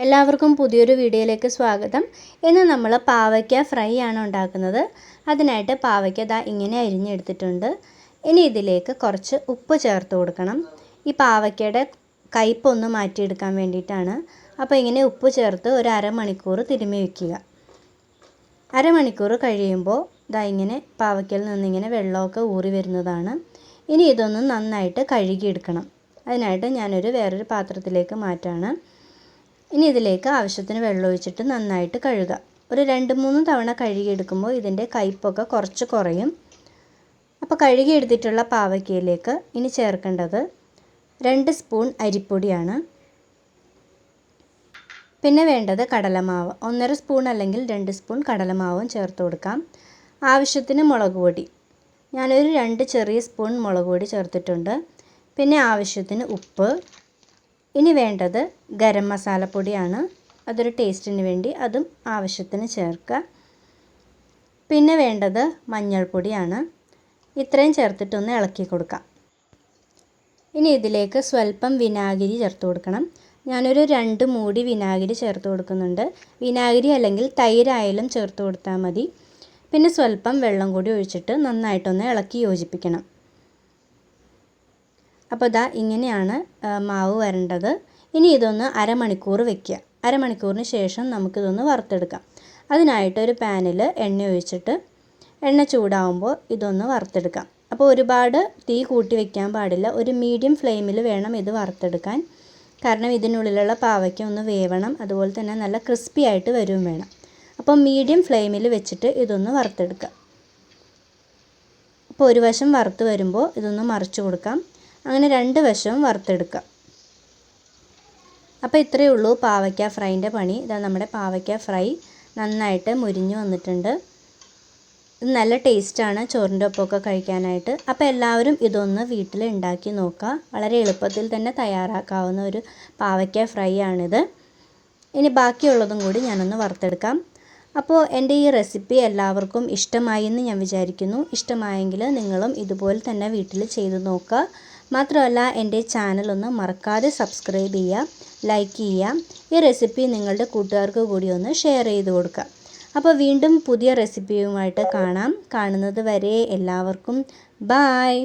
എല്ലാവർക്കും പുതിയൊരു വീഡിയോയിലേക്ക് സ്വാഗതം. ഇന്ന് നമ്മൾ പാവയ്ക്ക ഫ്രൈ ആണ് ഉണ്ടാക്കുന്നത്. അതിനായിട്ട് പാവയ്ക്ക ദാ ഇങ്ങനെ അരിഞ്ഞെടുത്തിട്ടുണ്ട്. ഇനി ഇതിലേക്ക് കുറച്ച് ഉപ്പ് ചേർത്ത് കൊടുക്കണം. ഈ പാവയ്ക്കയുടെ കയ്പ്പൊന്ന് മാറ്റിയെടുക്കാൻ വേണ്ടിയിട്ടാണ്. അപ്പോൾ ഇങ്ങനെ ഉപ്പ് ചേർത്ത് ഒരു അരമണിക്കൂർ തിരുമ്മി വയ്ക്കുക. അരമണിക്കൂർ കഴിയുമ്പോൾ ദാ ഇങ്ങനെ പാവയ്ക്കയിൽ നിന്നിങ്ങനെ വെള്ളമൊക്കെ ഊറി വരുന്നതാണ്. ഇനി ഇതൊന്ന് നന്നായിട്ട് കഴുകിയെടുക്കണം. അതിനായിട്ട് ഞാനൊരു വേറൊരു പാത്രത്തിലേക്ക് മാറ്റാണ്. ഇനി ഇതിലേക്ക് ആവശ്യത്തിന് വെള്ളം ഒഴിച്ചിട്ട് നന്നായിട്ട് കഴുകുക. ഒരു 2-3 തവണ കഴുകിയെടുക്കുമ്പോൾ ഇതിൻ്റെ കയ്പ്പൊക്കെ കുറച്ച് കുറയും. അപ്പോൾ കഴുകിയെടുത്തിട്ടുള്ള പാവയ്ക്കയിലേക്ക് ഇനി ചേർക്കേണ്ടത് 2 സ്പൂൺ അരിപ്പൊടിയാണ്. പിന്നെ വേണ്ടത് കടലമാവ്. 1.5 സ്പൂൺ അല്ലെങ്കിൽ 2 സ്പൂൺ കടലമാവും ചേർത്ത് കൊടുക്കാം. ആവശ്യത്തിന് മുളക് പൊടി. ഞാനൊരു 2 ചെറിയ സ്പൂൺ മുളക് പൊടി ചേർത്തിട്ടുണ്ട്. പിന്നെ ആവശ്യത്തിന് ഉപ്പ്. ഇനി വേണ്ടത് ഗരം മസാലപ്പൊടിയാണ്. അതൊരു ടേസ്റ്റിന് വേണ്ടി അതും ആവശ്യത്തിന് ചേർക്കുക. പിന്നെ വേണ്ടത് മഞ്ഞൾപ്പൊടിയാണ്. ഇത്രയും ചേർത്തിട്ടൊന്ന് ഇളക്കി കൊടുക്കാം. ഇനി ഇതിലേക്ക് സ്വല്പം വിനാഗിരി ചേർത്ത് കൊടുക്കണം. ഞാനൊരു 2 മൂടി വിനാഗിരി ചേർത്ത് കൊടുക്കുന്നുണ്ട്. വിനാഗിരി അല്ലെങ്കിൽ തൈരായാലും ചേർത്ത് കൊടുത്താൽ മതി. പിന്നെ സ്വല്പം വെള്ളം കൂടി ഒഴിച്ചിട്ട് നന്നായിട്ടൊന്ന് ഇളക്കി യോജിപ്പിക്കണം. അപ്പോൾ ദാ ഇങ്ങനെയാണ് മാവ് വരേണ്ടത്. ഇനി ഇതൊന്ന് അരമണിക്കൂർ വയ്ക്കുക. അരമണിക്കൂറിന് ശേഷം നമുക്കിതൊന്ന് വറുത്തെടുക്കാം. അതിനായിട്ട് ഒരു പാനിൽ എണ്ണ ഒഴിച്ചിട്ട് എണ്ണ ചൂടാവുമ്പോൾ ഇതൊന്ന് വറുത്തെടുക്കാം. അപ്പോൾ ഒരുപാട് തീ കൂട്ടി വയ്ക്കാൻ പാടില്ല. ഒരു മീഡിയം ഫ്ലെയിമിൽ വേണം ഇത് വറുത്തെടുക്കാൻ. കാരണം ഇതിനുള്ളിലുള്ള പാവയ്ക്ക ഒന്ന് വേവണം. അതുപോലെ തന്നെ നല്ല ക്രിസ്പി ആയിട്ട് വരും വേണം. അപ്പോൾ മീഡിയം ഫ്ലെയിമിൽ വെച്ചിട്ട് ഇതൊന്ന് വറുത്തെടുക്കാം. അപ്പോൾ ഒരു വശം വറുത്ത് വരുമ്പോൾ ഇതൊന്ന് മറിച്ച് കൊടുക്കാം. അങ്ങനെ 2 വശവും വറുത്തെടുക്കാം. അപ്പോൾ ഇത്രയേ ഉള്ളൂ പാവയ്ക്ക ഫ്രൈൻ്റെ പണി. ഇതാ നമ്മുടെ പാവയ്ക്ക ഫ്രൈ നന്നായിട്ട് മുരിഞ്ഞു വന്നിട്ടുണ്ട്. ഇത് നല്ല ടേസ്റ്റാണ് ചോറിൻ്റെ ഒപ്പമൊക്കെ കഴിക്കാനായിട്ട്. അപ്പോൾ എല്ലാവരും ഇതൊന്ന് വീട്ടിൽ ഉണ്ടാക്കി നോക്കുക. വളരെ എളുപ്പത്തിൽ തന്നെ തയ്യാറാക്കാവുന്ന ഒരു പാവയ്ക്ക ഫ്രൈ ആണിത്. ഇനി ബാക്കിയുള്ളതും കൂടി ഞാനൊന്ന് വറുത്തെടുക്കാം. അപ്പോൾ എൻ്റെ ഈ റെസിപ്പി എല്ലാവർക്കും ഇഷ്ടമായി എന്ന് ഞാൻ വിചാരിക്കുന്നു. ഇഷ്ടമായെങ്കിൽ നിങ്ങളും ഇതുപോലെ തന്നെ വീട്ടിൽ ചെയ്ത് നോക്കുക. മാത്രമല്ല എൻ്റെ ചാനൽ ഒന്ന് മറക്കാതെ സബ്സ്ക്രൈബ് ചെയ്യുക, ലൈക്ക് ചെയ്യുക. ഈ റെസിപ്പി നിങ്ങളുടെ കൂട്ടുകാർക്ക് കൂടി ഒന്ന് ഷെയർ ചെയ്ത് കൊടുക്കുക. അപ്പോൾ വീണ്ടും പുതിയ റെസിപ്പിയുമായിട്ട് കാണാം. കാണുന്നത് വരെ എല്ലാവർക്കും ബായ്.